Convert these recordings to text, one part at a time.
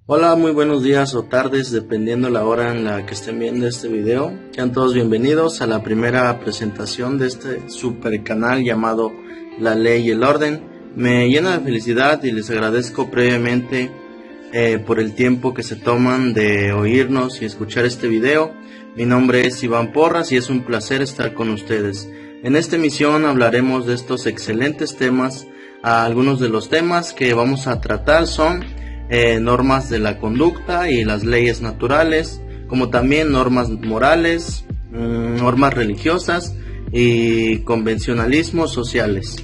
Hola, muy buenos días o tardes, dependiendo la hora en la que estén viendo este video. Sean todos bienvenidos a la primera presentación de este super canal llamado La Ley y el Orden. Me llena de felicidad y les agradezco previamente por el tiempo que se toman de oírnos y escuchar este video. Mi nombre es Iván Porras y es un placer estar con ustedes. En esta emisión hablaremos de estos excelentes temas. Algunos de los temas que vamos a tratar son normas de la conducta y las leyes naturales, como también normas morales, normas religiosas y convencionalismos sociales.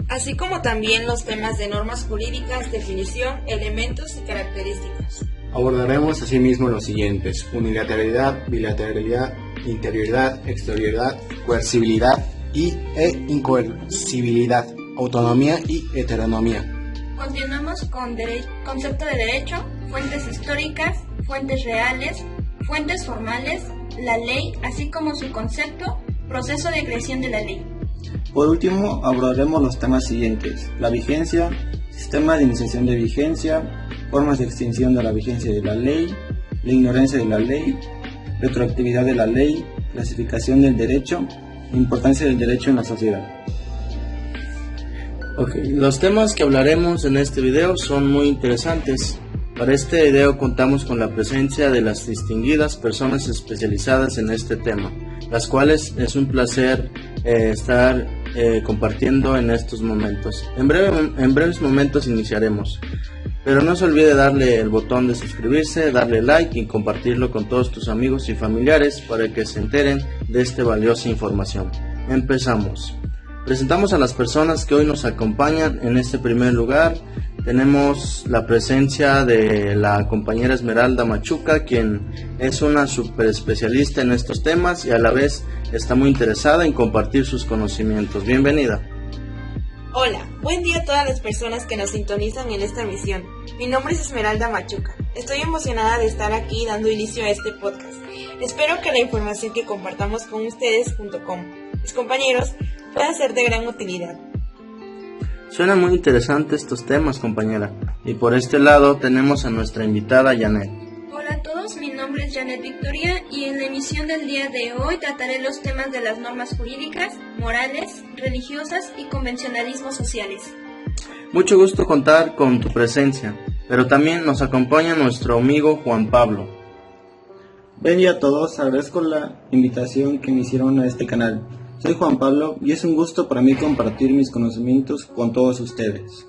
Así como también los temas de normas jurídicas, definición, elementos y características. Abordaremos asimismo los siguientes: unilateralidad, bilateralidad, interioridad, exterioridad, coercibilidad e incoercibilidad, autonomía y heteronomía. Continuamos con concepto de derecho, fuentes históricas, fuentes reales, fuentes formales, la ley, así como su concepto, proceso de creación de la ley. Por último, abordaremos los temas siguientes: la vigencia, sistema de iniciación de vigencia, formas de extinción de la vigencia de la ley, la ignorancia de la ley, retroactividad de la ley, clasificación del derecho, importancia del derecho en la sociedad. Los temas que hablaremos en este video son muy interesantes. Para este video contamos con la presencia de las distinguidas personas especializadas en este tema, las cuales es un placer estar compartiendo en estos momentos. En breves momentos iniciaremos, pero no se olvide darle el botón de suscribirse, darle like y compartirlo con todos tus amigos y familiares para que se enteren de esta valiosa información. Empezamos. Presentamos a las personas que hoy nos acompañan. En este primer lugar tenemos la presencia de la compañera Esmeralda Machuca, quien es una super especialista en estos temas y a la vez está muy interesada en compartir sus conocimientos. Bienvenida. Hola, buen día a todas las personas que nos sintonizan en esta emisión. Mi nombre es Esmeralda Machuca. Estoy emocionada de estar aquí dando inicio a este podcast. Espero que la información que compartamos con ustedes junto con mis compañeros pueda ser de gran utilidad. Suenan muy interesantes estos temas, compañera. Y por este lado tenemos a nuestra invitada Janet. Hola a todos, mi nombre es Janet Victoria y en la emisión del día de hoy trataré los temas de las normas jurídicas, morales, religiosas y convencionalismos sociales. Mucho gusto contar con tu presencia, pero también nos acompaña nuestro amigo Juan Pablo. Buen día a todos, agradezco la invitación que me hicieron a este canal. Soy Juan Pablo y es un gusto para mí compartir mis conocimientos con todos ustedes.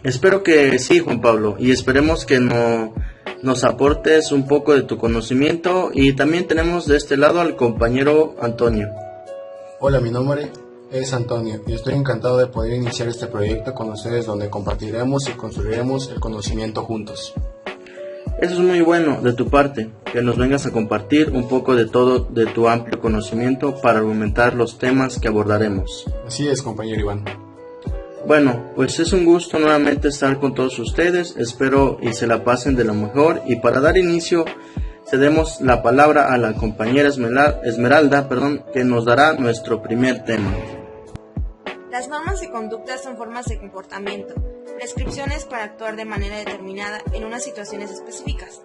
Espero que sí, Juan Pablo, y esperemos que nos aportes un poco de tu conocimiento. Y también tenemos de este lado al compañero Antonio. Hola, mi nombre es Antonio y estoy encantado de poder iniciar este proyecto con ustedes, donde compartiremos y construiremos el conocimiento juntos. Eso es muy bueno de tu parte, que nos vengas a compartir un poco de todo de tu amplio conocimiento para argumentar los temas que abordaremos. Así es, compañero Iván. Bueno, pues es un gusto nuevamente estar con todos ustedes, espero y se la pasen de lo mejor. Y para dar inicio, cedemos la palabra a la compañera Esmeralda, que nos dará nuestro primer tema. Las normas de conducta son formas de comportamiento, prescripciones para actuar de manera determinada en unas situaciones específicas.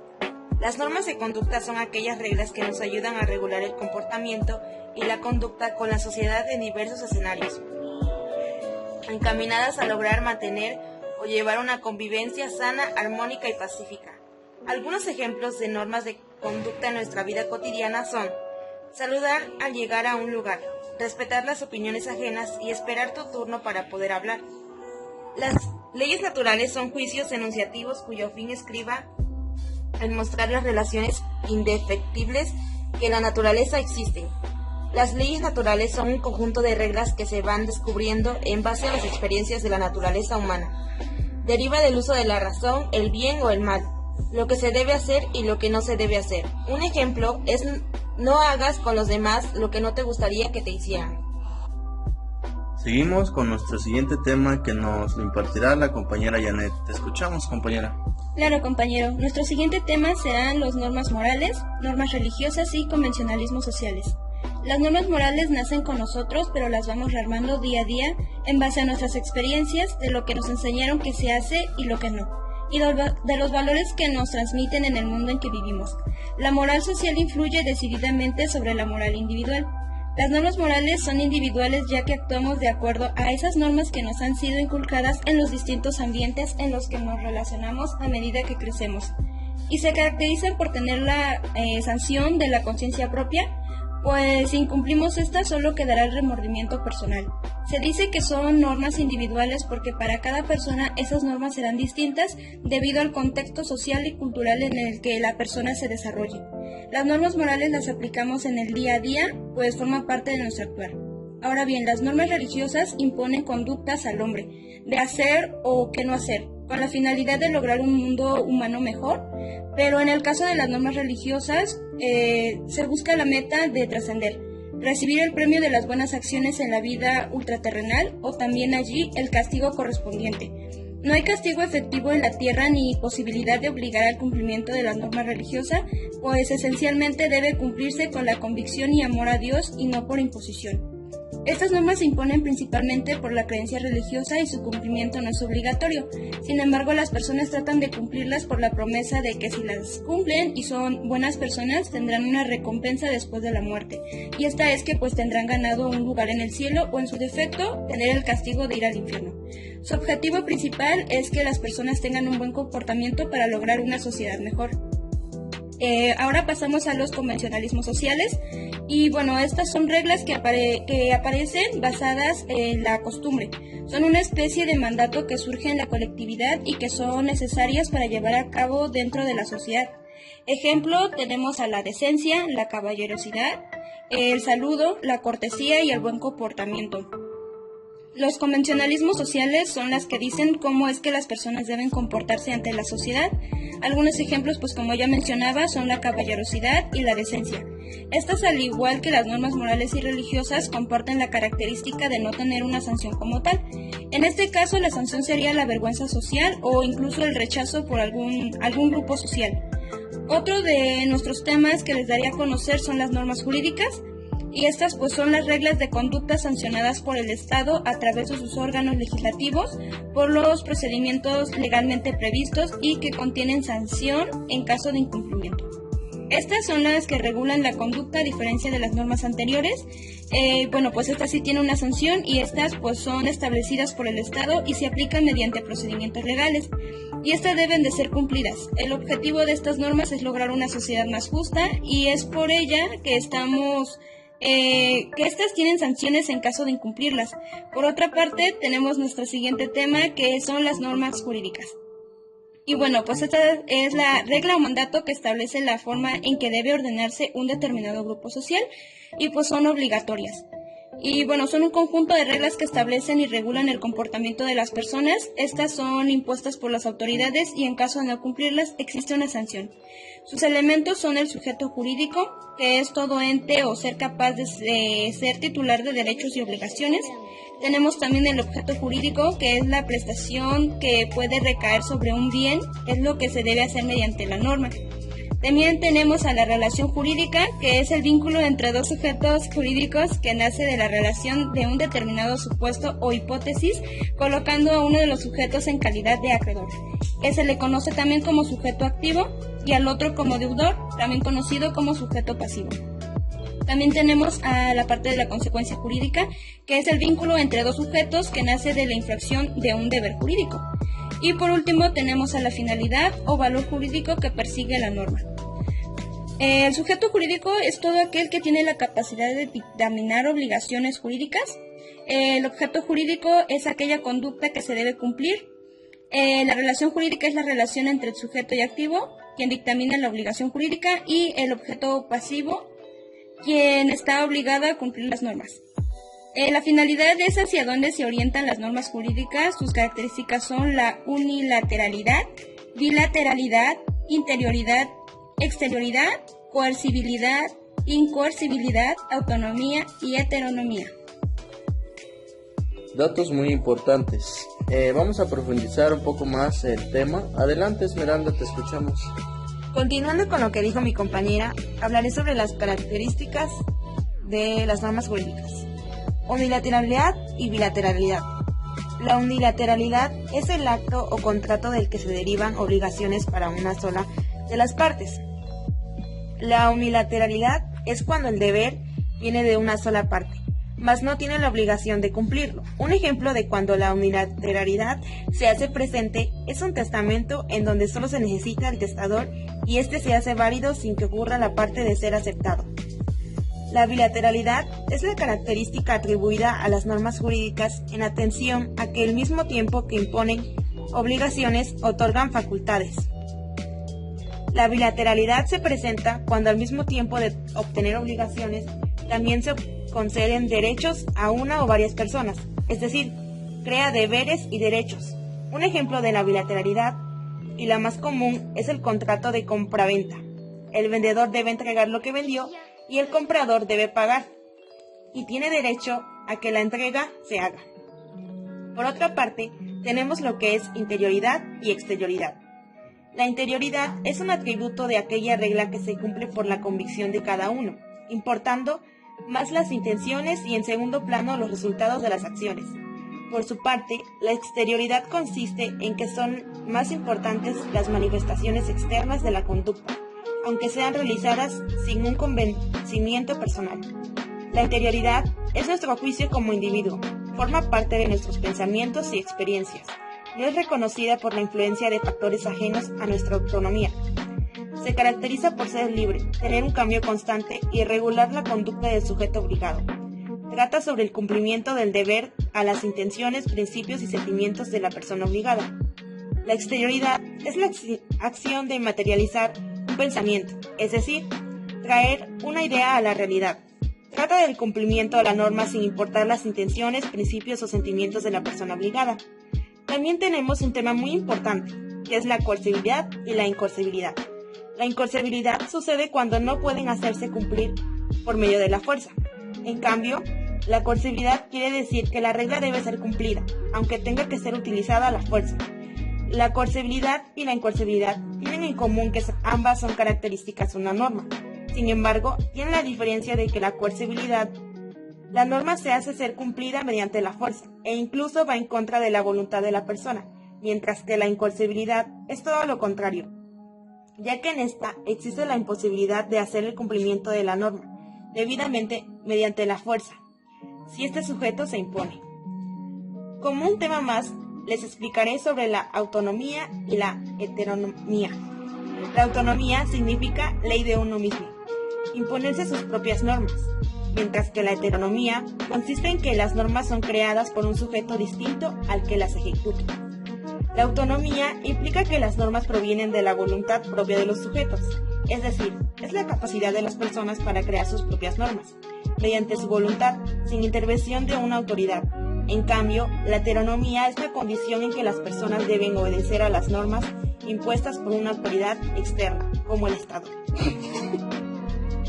Las normas de conducta son aquellas reglas que nos ayudan a regular el comportamiento y la conducta con la sociedad en diversos escenarios, encaminadas a lograr mantener o llevar una convivencia sana, armónica y pacífica. Algunos ejemplos de normas de conducta en nuestra vida cotidiana son: saludar al llegar a un lugar, respetar las opiniones ajenas y esperar tu turno para poder hablar. Las leyes naturales son juicios enunciativos cuyo fin estriba en mostrar las relaciones indefectibles que en la naturaleza existen. Las leyes naturales son un conjunto de reglas que se van descubriendo en base a las experiencias de la naturaleza humana. Deriva del uso de la razón, el bien o el mal, lo que se debe hacer y lo que no se debe hacer. Un ejemplo es: no hagas con los demás lo que no te gustaría que te hicieran. Seguimos con nuestro siguiente tema que nos lo impartirá la compañera Janet. Te escuchamos, compañera. Claro, compañero. Nuestro siguiente tema serán las normas morales, normas religiosas y convencionalismos sociales. Las normas morales nacen con nosotros, pero las vamos rearmando día a día en base a nuestras experiencias, de lo que nos enseñaron que se hace y lo que no, y de los valores que nos transmiten en el mundo en que vivimos. La moral social influye decididamente sobre la moral individual. Las normas morales son individuales ya que actuamos de acuerdo a esas normas que nos han sido inculcadas en los distintos ambientes en los que nos relacionamos a medida que crecemos, y se caracterizan por tener la sanción de la conciencia propia, pues si incumplimos esta solo quedará el remordimiento personal. Se dice que son normas individuales porque para cada persona esas normas serán distintas debido al contexto social y cultural en el que la persona se desarrolle. Las normas morales las aplicamos en el día a día, pues forman parte de nuestro actuar. Ahora bien, las normas religiosas imponen conductas al hombre, de hacer o qué no hacer, con la finalidad de lograr un mundo humano mejor, pero en el caso de las normas religiosas se busca la meta de trascender, recibir el premio de las buenas acciones en la vida ultraterrenal o también allí el castigo correspondiente. No hay castigo efectivo en la tierra ni posibilidad de obligar al cumplimiento de la norma religiosa, pues esencialmente debe cumplirse con la convicción y amor a Dios y no por imposición. Estas normas se imponen principalmente por la creencia religiosa y su cumplimiento no es obligatorio. Sin embargo, las personas tratan de cumplirlas por la promesa de que si las cumplen y son buenas personas, tendrán una recompensa después de la muerte. Y esta es que pues tendrán ganado un lugar en el cielo o en su defecto, tener el castigo de ir al infierno. Su objetivo principal es que las personas tengan un buen comportamiento para lograr una sociedad mejor. Ahora pasamos a los convencionalismos sociales y bueno, estas son reglas que aparecen basadas en la costumbre. Son una especie de mandato que surge en la colectividad y que son necesarias para llevar a cabo dentro de la sociedad. Ejemplo, tenemos a la decencia, la caballerosidad, el saludo, la cortesía y el buen comportamiento. Los convencionalismos sociales son las que dicen cómo es que las personas deben comportarse ante la sociedad. Algunos ejemplos, pues como ya mencionaba, son la caballerosidad y la decencia. Estas, al igual que las normas morales y religiosas, comparten la característica de no tener una sanción como tal. En este caso, la sanción sería la vergüenza social o incluso el rechazo por algún grupo social. Otro de nuestros temas que les daría a conocer son las normas jurídicas. Y estas pues son las reglas de conducta sancionadas por el Estado a través de sus órganos legislativos por los procedimientos legalmente previstos y que contienen sanción en caso de incumplimiento. Estas son las que regulan la conducta a diferencia de las normas anteriores. Pues estas sí tienen una sanción y estas pues son establecidas por el Estado y se aplican mediante procedimientos legales. Y estas deben de ser cumplidas. El objetivo de estas normas es lograr una sociedad más justa y es por ella que estas tienen sanciones en caso de incumplirlas. Por otra parte, tenemos nuestro siguiente tema, que son las normas jurídicas. Y bueno, pues esta es la regla o mandato que establece la forma en que debe ordenarse un determinado grupo social y pues son obligatorias. Y bueno, son un conjunto de reglas que establecen y regulan el comportamiento de las personas. Estas son impuestas por las autoridades y en caso de no cumplirlas existe una sanción. Sus elementos son el sujeto jurídico, que es todo ente o ser capaz de ser titular de derechos y obligaciones. Tenemos también el objeto jurídico, que es la prestación que puede recaer sobre un bien, es lo que se debe hacer mediante la norma. También tenemos a la relación jurídica, que es el vínculo entre dos sujetos jurídicos que nace de la relación de un determinado supuesto o hipótesis, colocando a uno de los sujetos en calidad de acreedor, que se le conoce también como sujeto activo, y al otro como deudor, también conocido como sujeto pasivo. También tenemos a la parte de la consecuencia jurídica, que es el vínculo entre dos sujetos que nace de la infracción de un deber jurídico. Y por último tenemos a la finalidad o valor jurídico que persigue la norma. El sujeto jurídico es todo aquel que tiene la capacidad de dictaminar obligaciones jurídicas. El objeto jurídico es aquella conducta que se debe cumplir. La relación jurídica es la relación entre el sujeto y activo, quien dictamina la obligación jurídica, y el objeto pasivo, quien está obligado a cumplir las normas. La finalidad es hacia dónde se orientan las normas jurídicas. Sus características son la unilateralidad, bilateralidad, interioridad, exterioridad, coercibilidad, incoercibilidad, autonomía y heteronomía. Datos muy importantes. Vamos a profundizar un poco más el tema. Adelante, Esmeralda, te escuchamos. Continuando con lo que dijo mi compañera, hablaré sobre las características de las normas jurídicas. Unilateralidad y bilateralidad. La unilateralidad es el acto o contrato del que se derivan obligaciones para una sola de las partes. La unilateralidad es cuando el deber viene de una sola parte, mas no tiene la obligación de cumplirlo. Un ejemplo de cuando la unilateralidad se hace presente es un testamento en donde solo se necesita el testador y éste se hace válido sin que ocurra la parte de ser aceptado. La bilateralidad es la característica atribuida a las normas jurídicas en atención a que al mismo tiempo que imponen obligaciones, otorgan facultades. La bilateralidad se presenta cuando al mismo tiempo de obtener obligaciones, también se conceden derechos a una o varias personas, es decir, crea deberes y derechos. Un ejemplo de la bilateralidad, y la más común, es el contrato de compraventa. El vendedor debe entregar lo que vendió y el comprador debe pagar, y tiene derecho a que la entrega se haga. Por otra parte, tenemos lo que es interioridad y exterioridad. La interioridad es un atributo de aquella regla que se cumple por la convicción de cada uno, importando más las intenciones y en segundo plano los resultados de las acciones. Por su parte, la exterioridad consiste en que son más importantes las manifestaciones externas de la conducta, aunque sean realizadas sin un convencimiento personal. La interioridad es nuestro juicio como individuo, forma parte de nuestros pensamientos y experiencias. No es reconocida por la influencia de factores ajenos a nuestra autonomía. Se caracteriza por ser libre, tener un cambio constante y regular la conducta del sujeto obligado. Trata sobre el cumplimiento del deber a las intenciones, principios y sentimientos de la persona obligada. La exterioridad es la acción de materializar un pensamiento, es decir, traer una idea a la realidad. Trata del cumplimiento de la norma sin importar las intenciones, principios o sentimientos de la persona obligada. También tenemos un tema muy importante, que es la coercibilidad y la incoercibilidad. La incoercibilidad sucede cuando no pueden hacerse cumplir por medio de la fuerza. En cambio, la coercibilidad quiere decir que la regla debe ser cumplida, aunque tenga que ser utilizada a la fuerza. La coercibilidad y la incoercibilidad tienen en común que ambas son características de una norma. Sin embargo, tienen la diferencia de que la coercibilidad, la norma se hace ser cumplida mediante la fuerza e incluso va en contra de la voluntad de la persona, mientras que la incoercibilidad es todo lo contrario, ya que en esta existe la imposibilidad de hacer el cumplimiento de la norma debidamente mediante la fuerza, si este sujeto se impone. Como un tema más, les explicaré sobre la autonomía y la heteronomía. La autonomía significa ley de uno mismo, imponerse sus propias normas, mientras que la heteronomía consiste en que las normas son creadas por un sujeto distinto al que las ejecuta. La autonomía implica que las normas provienen de la voluntad propia de los sujetos, es decir, es la capacidad de las personas para crear sus propias normas, mediante su voluntad, sin intervención de una autoridad. En cambio, la heteronomía es la condición en que las personas deben obedecer a las normas impuestas por una autoridad externa, como el Estado.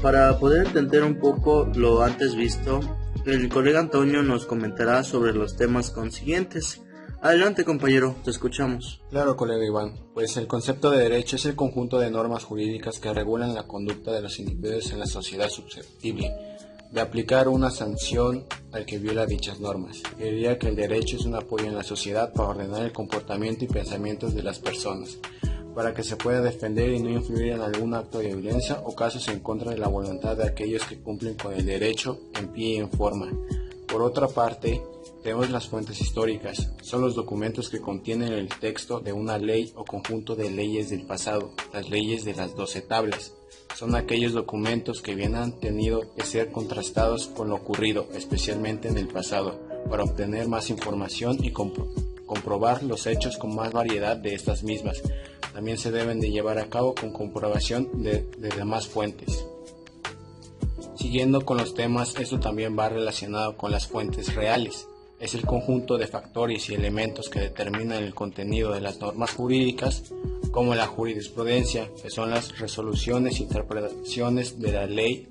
Para poder entender un poco lo antes visto, el colega Antonio nos comentará sobre los temas consiguientes. Adelante, compañero, te escuchamos. Claro, colega Iván, pues el concepto de derecho es el conjunto de normas jurídicas que regulan la conducta de los individuos en la sociedad susceptible de aplicar una sanción al que viola dichas normas. Diría que el derecho es un apoyo en la sociedad para ordenar el comportamiento y pensamientos de las personas, para que se pueda defender y no influir en algún acto de violencia o casos en contra de la voluntad de aquellos que cumplen con el derecho en pie y en forma. Por otra parte, tenemos las fuentes históricas. Son los documentos que contienen el texto de una ley o conjunto de leyes del pasado, las leyes de las 12 tablas. Son aquellos documentos que bien han tenido que ser contrastados con lo ocurrido, especialmente en el pasado, para obtener más información y comprobar los hechos con más variedad de estas mismas. También se deben de llevar a cabo con comprobación de demás fuentes. Siguiendo con los temas, esto también va relacionado con las fuentes reales. Es el conjunto de factores y elementos que determinan el contenido de las normas jurídicas, como la jurisprudencia, que son las resoluciones e interpretaciones de la ley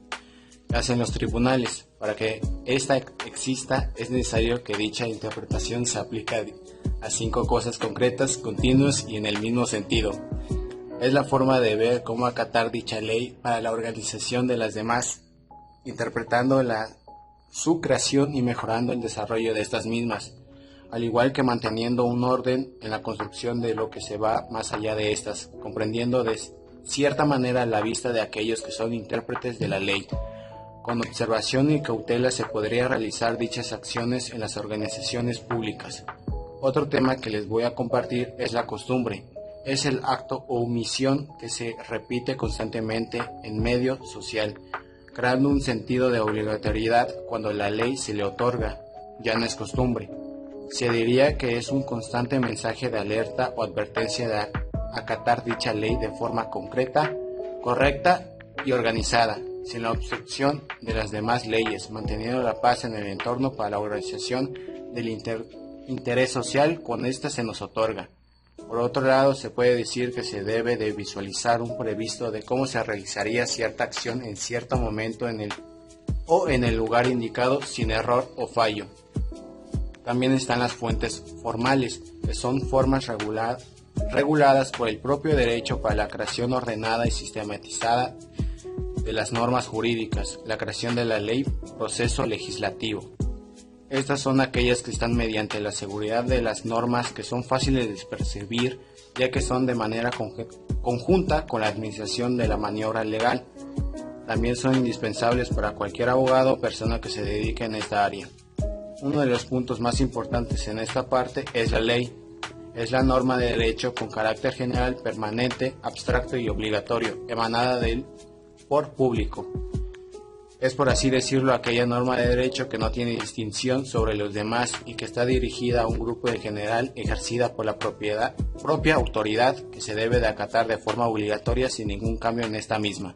que hacen los tribunales. Para que ésta exista, es necesario que dicha interpretación se aplique a 5 cosas concretas, continuas y en el mismo sentido. Es la forma de ver cómo acatar dicha ley para la organización de las demás. interpretando su creación y mejorando el desarrollo de estas mismas, al igual que manteniendo un orden en la construcción de lo que se va más allá de estas, comprendiendo de cierta manera la vista de aquellos que son intérpretes de la ley. Con observación y cautela se podría realizar dichas acciones en las organizaciones públicas. Otro tema que les voy a compartir es la costumbre. Es el acto o omisión que se repite constantemente en medio social, creando un sentido de obligatoriedad cuando la ley se le otorga. Ya no es costumbre. Se diría que es un constante mensaje de alerta o advertencia de acatar dicha ley de forma concreta, correcta y organizada, sin la obstrucción de las demás leyes, manteniendo la paz en el entorno para la organización del interés social cuando ésta se nos otorga. Por otro lado, se puede decir que se debe de visualizar un previsto de cómo se realizaría cierta acción en cierto momento en el lugar indicado sin error o fallo. También están las fuentes formales, que son formas reguladas por el propio derecho para la creación ordenada y sistematizada de las normas jurídicas, la creación de la ley, proceso legislativo. Estas son aquellas que están mediante la seguridad de las normas que son fáciles de percibir, ya que son de manera conjunta con la administración de la maniobra legal. También son indispensables para cualquier abogado o persona que se dedique en esta área. Uno de los puntos más importantes en esta parte es la ley. Es la norma de derecho con carácter general, permanente, abstracto y obligatorio, emanada por público. Es, por así decirlo, aquella norma de derecho que no tiene distinción sobre los demás y que está dirigida a un grupo en general, ejercida por la propia autoridad, que se debe de acatar de forma obligatoria sin ningún cambio en esta misma.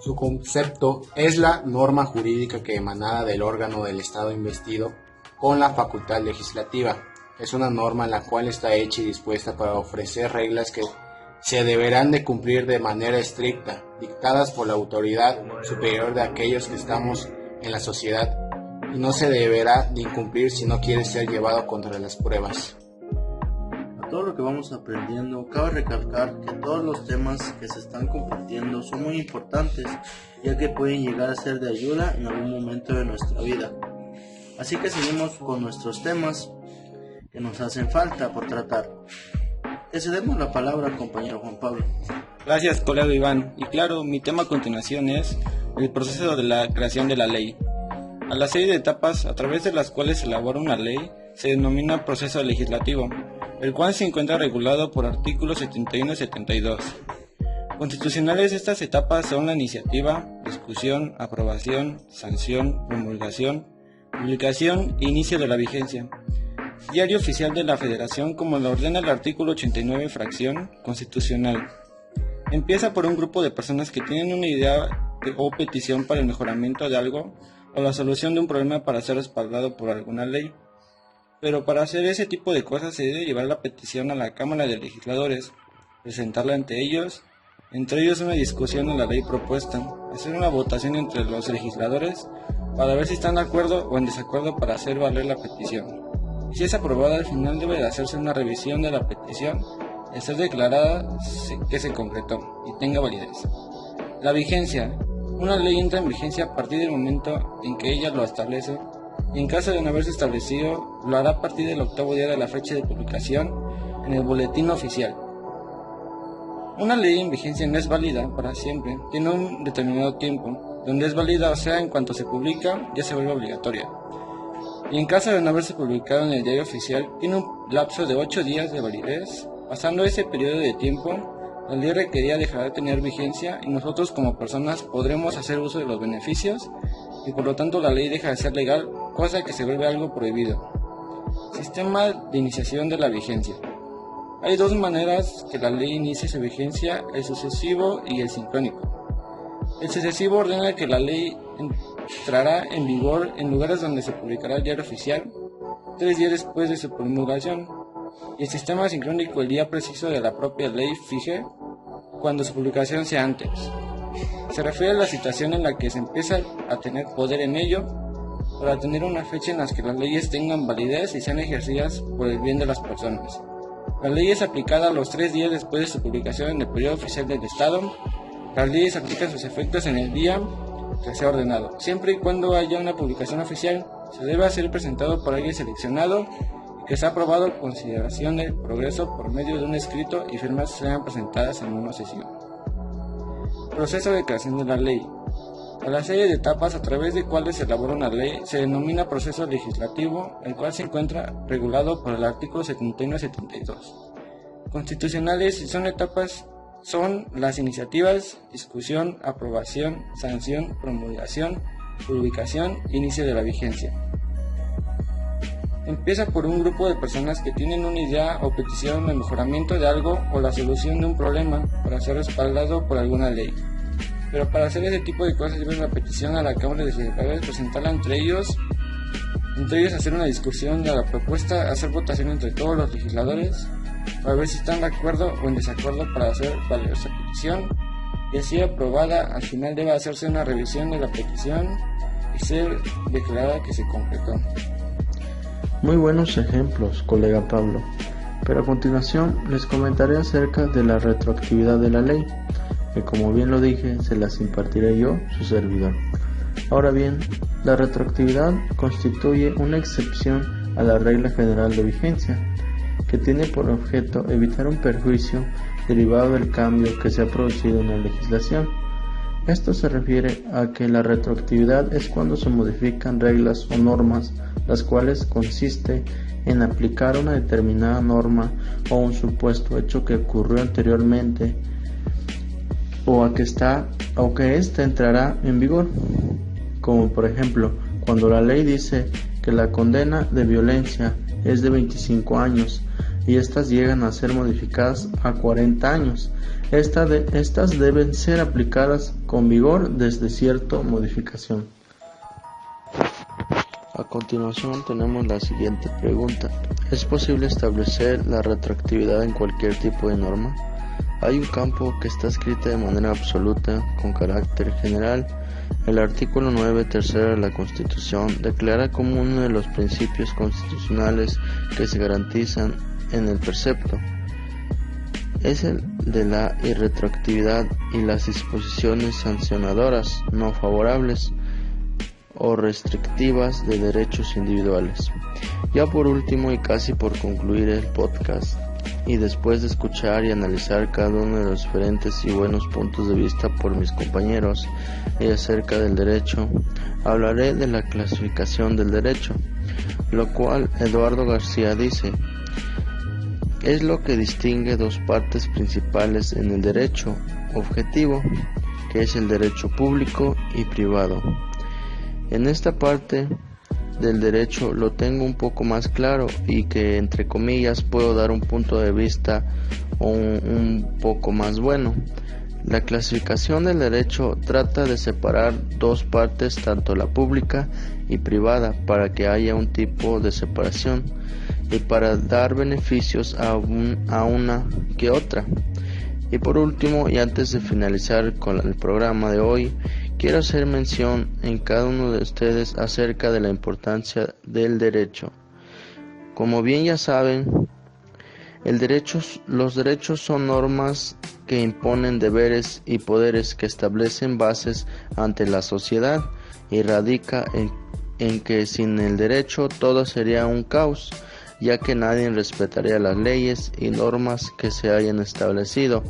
Su concepto es la norma jurídica que emanada del órgano del Estado investido con la facultad legislativa. Es una norma en la cual está hecha y dispuesta para ofrecer reglas que se deberán de cumplir de manera estricta, dictadas por la autoridad superior de aquellos que estamos en la sociedad, y no se deberá de incumplir si no quiere ser llevado contra las pruebas. A todo lo que vamos aprendiendo, cabe recalcar que todos los temas que se están compartiendo son muy importantes, ya que pueden llegar a ser de ayuda en algún momento de nuestra vida. Así que seguimos con nuestros temas que nos hacen falta por tratar. Te cedemos la palabra al compañero Juan Pablo. Gracias, colega Iván. Y claro, mi tema a continuación es el proceso de la creación de la ley. A la serie de etapas a través de las cuales se elabora una ley se denomina proceso legislativo, el cual se encuentra regulado por artículos 71 y 72. Constitucionales, estas etapas son la iniciativa, discusión, aprobación, sanción, promulgación, publicación e inicio de la vigencia. Diario Oficial de la Federación, como lo ordena el artículo 89, fracción constitucional. Empieza por un grupo de personas que tienen una idea o petición para el mejoramiento de algo o la solución de un problema para ser respaldado por alguna ley. Pero para hacer ese tipo de cosas se debe llevar la petición a la Cámara de Legisladores, presentarla ante ellos, entre ellos una discusión de la ley propuesta, hacer una votación entre los legisladores para ver si están de acuerdo o en desacuerdo para hacer valer la petición. Si es aprobada, al final debe de hacerse una revisión de la petición y ser declarada que se concretó y tenga validez. La vigencia. Una ley entra en vigencia a partir del momento en que ella lo establece y en caso de no haberse establecido, lo hará a partir del 8º día de la fecha de publicación en el boletín oficial. Una ley en vigencia no es válida para siempre, tiene un determinado tiempo, donde es válida, o sea, en cuanto se publica, ya se vuelve obligatoria. Y en caso de no haberse publicado en el diario oficial, tiene un lapso de 8 días de validez. Pasando ese periodo de tiempo, la ley requerida dejará de tener vigencia y nosotros como personas podremos hacer uso de los beneficios y por lo tanto la ley deja de ser legal, cosa que se vuelve algo prohibido. Sistema de iniciación de la vigencia. Hay dos maneras que la ley inicie su vigencia, el sucesivo y el sincrónico. El sucesivo ordena que la ley entrará en vigor en lugares donde se publicará el diario oficial 3 días después de su promulgación, y el sistema sincrónico el día preciso de la propia ley fije cuando su publicación sea antes. Se refiere a la situación en la que se empieza a tener poder en ello para tener una fecha en la que las leyes tengan validez y sean ejercidas por el bien de las personas. La ley es aplicada a los 3 días después de su publicación en el periodo oficial del Estado. Las leyes aplican sus efectos en el día que sea ordenado. Siempre y cuando haya una publicación oficial, se debe ser presentado por alguien seleccionado y que sea aprobado en consideración del progreso por medio de un escrito y firmas sean presentadas en una sesión. Proceso de creación de la ley. A la serie de etapas a través de cuales se elabora una ley se denomina proceso legislativo, el cual se encuentra regulado por el artículo 71 y 72. Constitucionales son las iniciativas, discusión, aprobación, sanción, promulgación, publicación e inicio de la vigencia. Empieza por un grupo de personas que tienen una idea o petición de mejoramiento de algo o la solución de un problema para ser respaldado por alguna ley. Pero para hacer ese tipo de cosas llevan la petición a la Cámara de Legisladores, presentarla entre ellos hacer una discusión de la propuesta, hacer votación entre todos los legisladores para ver si están de acuerdo o en desacuerdo para hacer valer esa petición, y así aprobada. Al final debe hacerse una revisión de la petición y ser declarada que se concretó. Muy buenos ejemplos, colega Pablo, pero a continuación les comentaré acerca de la retroactividad de la ley, que como bien lo dije, se las impartiré yo, su servidor. Ahora bien, la retroactividad constituye una excepción a la regla general de vigencia, que tiene por objeto evitar un perjuicio derivado del cambio que se ha producido en la legislación. Esto se refiere a que la retroactividad es cuando se modifican reglas o normas, las cuales consiste en aplicar una determinada norma o un supuesto hecho que ocurrió anteriormente o que ésta entrará en vigor, como por ejemplo cuando la ley dice que la condena de violencia es de 25 años y estas llegan a ser modificadas a 40 años. Estas deben ser aplicadas con vigor desde cierta modificación. A continuación tenemos la siguiente pregunta: ¿es posible establecer la retroactividad en cualquier tipo de norma? Hay un campo que está escrito de manera absoluta, con carácter general. El artículo 9, tercero de la Constitución, declara como uno de los principios constitucionales que se garantizan en el precepto es el de la irretroactividad y las disposiciones sancionadoras no favorables o restrictivas de derechos individuales. Ya por último, y casi por concluir el podcast, y después de escuchar y analizar cada uno de los diferentes y buenos puntos de vista por mis compañeros y acerca del derecho, hablaré de la clasificación del derecho, lo cual Eduardo García dice: es lo que distingue dos partes principales en el derecho objetivo, que es el derecho público y privado. En esta parte del derecho lo tengo un poco más claro y que entre comillas puedo dar un punto de vista un poco más bueno. La clasificación del derecho trata de separar dos partes, tanto la pública y privada, para que haya un tipo de separación y para dar beneficios a una que otra. Y por último, y antes de finalizar con el programa de hoy, quiero hacer mención en cada uno de ustedes acerca de la importancia del derecho. Como bien ya saben, los derechos son normas que imponen deberes y poderes que establecen bases ante la sociedad, y radica en que sin el derecho todo sería un caos, ya que nadie respetaría las leyes y normas que se hayan establecido.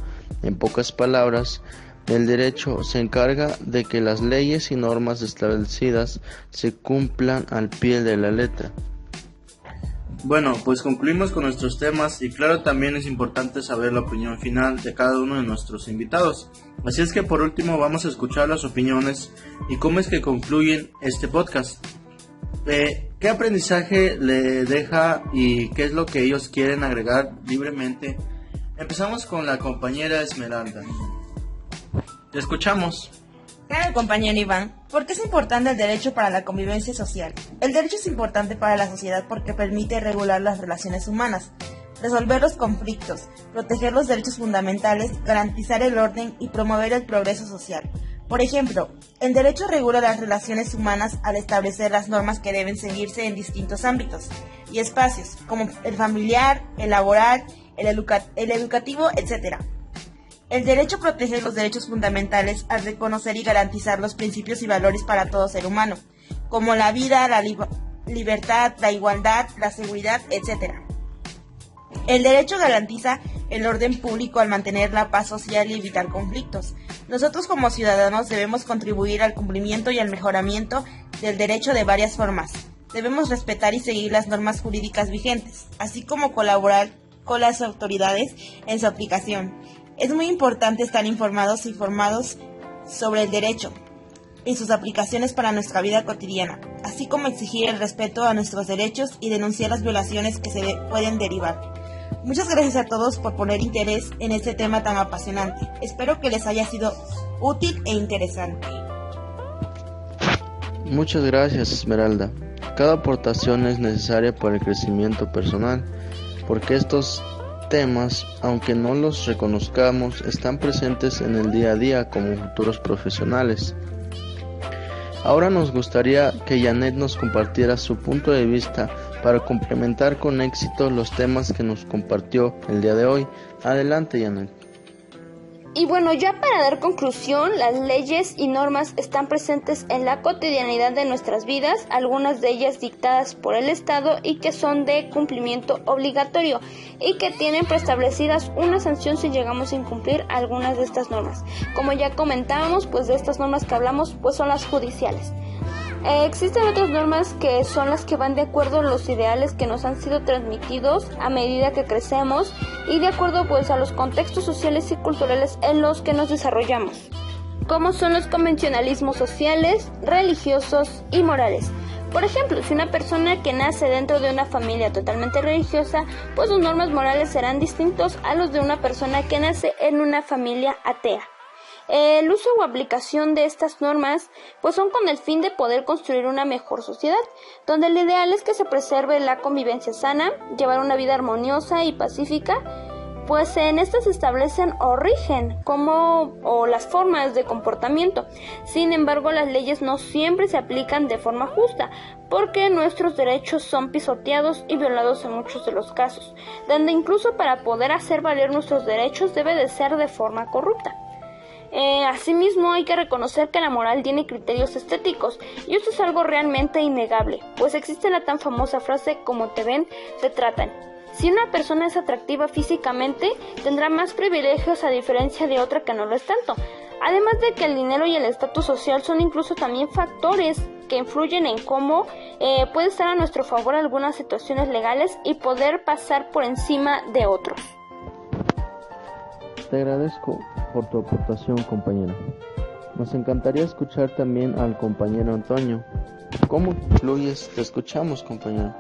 En pocas palabras, el derecho se encarga de que las leyes y normas establecidas se cumplan al pie de la letra. Bueno, pues concluimos con nuestros temas, y claro, también es importante saber la opinión final de cada uno de nuestros invitados. Así es que por último vamos a escuchar las opiniones y cómo es que concluyen este podcast. ¿Qué aprendizaje le deja y qué es lo que ellos quieren agregar libremente? Empezamos con la compañera Esmeralda. Te escuchamos. Claro, compañero Iván, ¿por qué es importante el derecho para la convivencia social? El derecho es importante para la sociedad porque permite regular las relaciones humanas, resolver los conflictos, proteger los derechos fundamentales, garantizar el orden y promover el progreso social. Por ejemplo, el derecho regula las relaciones humanas al establecer las normas que deben seguirse en distintos ámbitos y espacios, como el familiar, el laboral, el educativo, etc. El derecho protege los derechos fundamentales al reconocer y garantizar los principios y valores para todo ser humano, como la vida, la libertad, la igualdad, la seguridad, etc. El derecho garantiza el orden público al mantener la paz social y evitar conflictos. Nosotros como ciudadanos debemos contribuir al cumplimiento y al mejoramiento del derecho de varias formas. Debemos respetar y seguir las normas jurídicas vigentes, así como colaborar con las autoridades en su aplicación. Es muy importante estar informados y formados sobre el derecho y sus aplicaciones para nuestra vida cotidiana, así como exigir el respeto a nuestros derechos y denunciar las violaciones que se pueden derivar. Muchas gracias a todos por poner interés en este tema tan apasionante. Espero que les haya sido útil e interesante. Muchas gracias, Esmeralda. Cada aportación es necesaria para el crecimiento personal, porque estos temas, aunque no los reconozcamos, están presentes en el día a día como futuros profesionales. Ahora nos gustaría que Janet nos compartiera su punto de vista para complementar con éxito los temas que nos compartió el día de hoy. Adelante, Janet. Y bueno, ya para dar conclusión, las leyes y normas están presentes en la cotidianidad de nuestras vidas, algunas de ellas dictadas por el Estado y que son de cumplimiento obligatorio y que tienen preestablecidas una sanción si llegamos a incumplir algunas de estas normas. Como ya comentábamos, pues de estas normas que hablamos, pues son las judiciales. Existen otras normas que son las que van de acuerdo a los ideales que nos han sido transmitidos a medida que crecemos y de acuerdo pues a los contextos sociales y culturales en los que nos desarrollamos, como son los convencionalismos sociales, religiosos y morales. Por ejemplo, si una persona que nace dentro de una familia totalmente religiosa, pues sus normas morales serán distintos a los de una persona que nace en una familia atea. El uso o aplicación de estas normas pues son con el fin de poder construir una mejor sociedad, donde el ideal es que se preserve la convivencia sana, llevar una vida armoniosa y pacífica, pues en estas se establecen o rigen o las formas de comportamiento. Sin embargo, las leyes no siempre se aplican de forma justa, porque nuestros derechos son pisoteados y violados en muchos de los casos, donde incluso para poder hacer valer nuestros derechos debe de ser de forma corrupta. Asimismo, hay que reconocer que la moral tiene criterios estéticos, y esto es algo realmente innegable, pues existe la tan famosa frase "como te ven, te tratan". Si una persona es atractiva físicamente, tendrá más privilegios a diferencia de otra que no lo es tanto. Además de que el dinero y el estatus social son incluso también factores que influyen en cómo puede estar a nuestro favor algunas situaciones legales y poder pasar por encima de otros. Te agradezco por tu aportación, compañera. Nos encantaría escuchar también al compañero Antonio. ¿Cómo concluyes? Te escuchamos, compañero.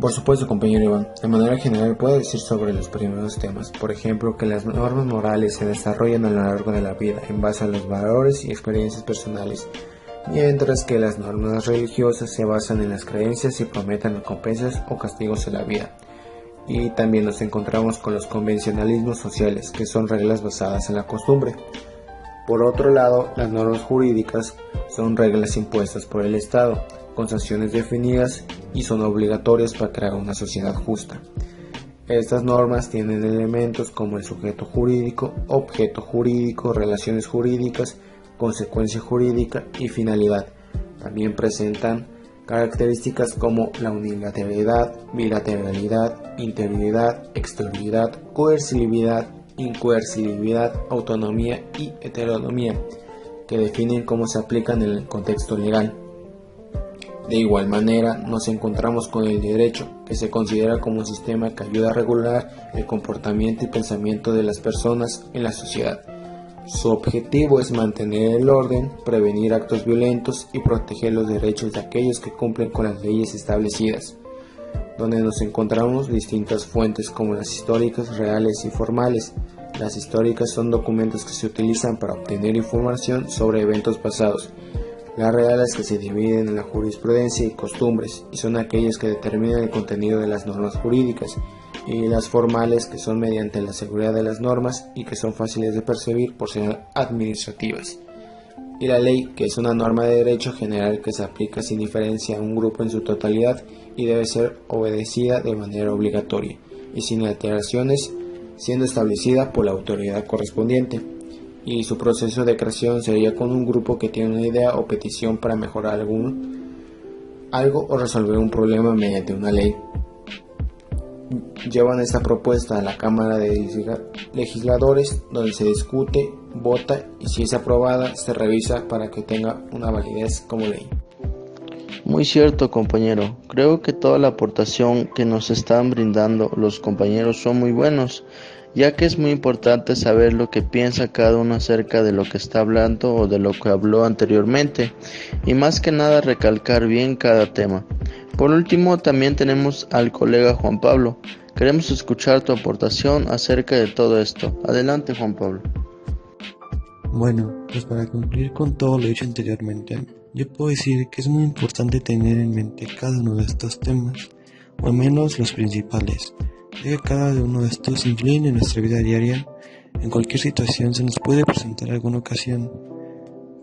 Por supuesto, compañero Iván. De manera general puedo decir sobre los primeros temas, por ejemplo, que las normas morales se desarrollan a lo largo de la vida en base a los valores y experiencias personales, mientras que las normas religiosas se basan en las creencias y prometen recompensas o castigos en la vida. Y también nos encontramos con los convencionalismos sociales, que son reglas basadas en la costumbre. Por otro lado, las normas jurídicas son reglas impuestas por el Estado, con sanciones definidas y son obligatorias para crear una sociedad justa. Estas normas tienen elementos como el sujeto jurídico, objeto jurídico, relaciones jurídicas, consecuencia jurídica y finalidad. También presentan características como la unilateralidad, bilateralidad, interioridad, exterioridad, coercibilidad, incoercibilidad, autonomía y heteronomía, que definen cómo se aplican en el contexto legal. De igual manera, nos encontramos con el derecho, que se considera como un sistema que ayuda a regular el comportamiento y pensamiento de las personas en la sociedad. Su objetivo es mantener el orden, prevenir actos violentos y proteger los derechos de aquellos que cumplen con las leyes establecidas, donde nos encontramos distintas fuentes como las históricas, reales y formales. Las históricas son documentos que se utilizan para obtener información sobre eventos pasados. Las reales, que se dividen en la jurisprudencia y costumbres, y son aquellas que determinan el contenido de las normas jurídicas, y las formales, que son mediante la seguridad de las normas y que son fáciles de percibir por ser administrativas. Y la ley, que es una norma de derecho general que se aplica sin diferencia a un grupo en su totalidad y debe ser obedecida de manera obligatoria y sin alteraciones siendo establecida por la autoridad correspondiente, y su proceso de creación sería con un grupo que tiene una idea o petición para mejorar algo o resolver un problema mediante una ley. Llevan esta propuesta a la Cámara de Legisladores, donde se discute, vota y si es aprobada se revisa para que tenga una validez como ley. Muy cierto, compañero. Creo que toda la aportación que nos están brindando los compañeros son muy buenos, ya que es muy importante saber lo que piensa cada uno acerca de lo que está hablando o de lo que habló anteriormente, y más que nada recalcar bien cada tema. Por último, también tenemos al colega Juan Pablo. Queremos escuchar tu aportación acerca de todo esto. Adelante, Juan Pablo. Bueno, pues para concluir con todo lo dicho anteriormente, yo puedo decir que es muy importante tener en mente cada uno de estos temas, o al menos los principales, ya que cada uno de estos influyen en nuestra vida diaria. En cualquier situación se nos puede presentar alguna ocasión,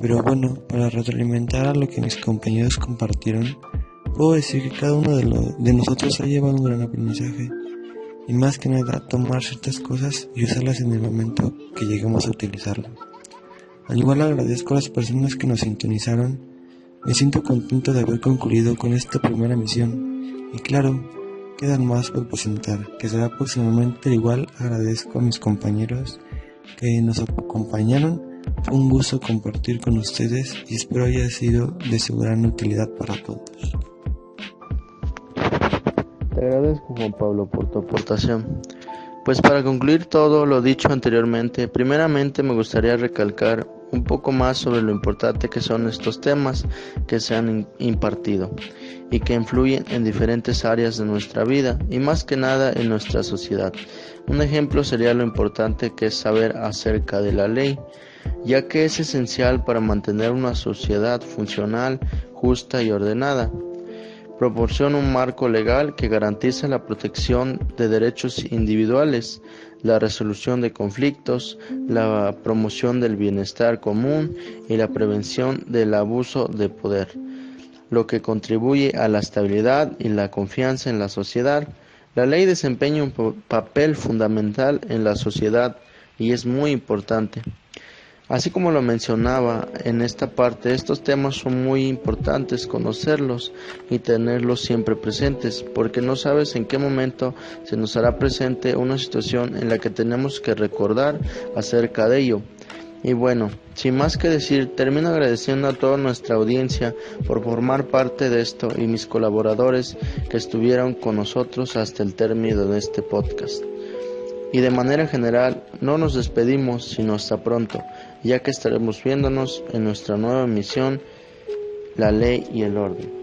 pero bueno, para retroalimentar a lo que mis compañeros compartieron, puedo decir que cada uno de nosotros ha llevado un gran aprendizaje, y más que nada tomar ciertas cosas y usarlas en el momento que lleguemos a utilizarlas. Al igual agradezco a las personas que nos sintonizaron. Me siento contento de haber concluido con esta primera misión, y claro, quedan más por presentar, que será próximamente. Al igual agradezco a mis compañeros que nos acompañaron. Fue un gusto compartir con ustedes y espero haya sido de su gran utilidad para todos. Te agradezco, Juan Pablo, por tu aportación. Pues para concluir todo lo dicho anteriormente, primeramente me gustaría recalcar un poco más sobre lo importante que son estos temas que se han impartido y que influyen en diferentes áreas de nuestra vida y más que nada en nuestra sociedad. Un ejemplo sería lo importante que es saber acerca de la ley, ya que es esencial para mantener una sociedad funcional, justa y ordenada. Proporciona un marco legal que garantiza la protección de derechos individuales, la resolución de conflictos, la promoción del bienestar común y la prevención del abuso de poder, lo que contribuye a la estabilidad y la confianza en la sociedad. La ley desempeña un papel fundamental en la sociedad y es muy importante. Así como lo mencionaba en esta parte, estos temas son muy importantes conocerlos y tenerlos siempre presentes, porque no sabes en qué momento se nos hará presente una situación en la que tenemos que recordar acerca de ello. Y bueno, sin más que decir, termino agradeciendo a toda nuestra audiencia por formar parte de esto y mis colaboradores que estuvieron con nosotros hasta el término de este podcast. Y de manera general, no nos despedimos sino hasta pronto, ya que estaremos viéndonos en nuestra nueva emisión, La Ley y el Orden.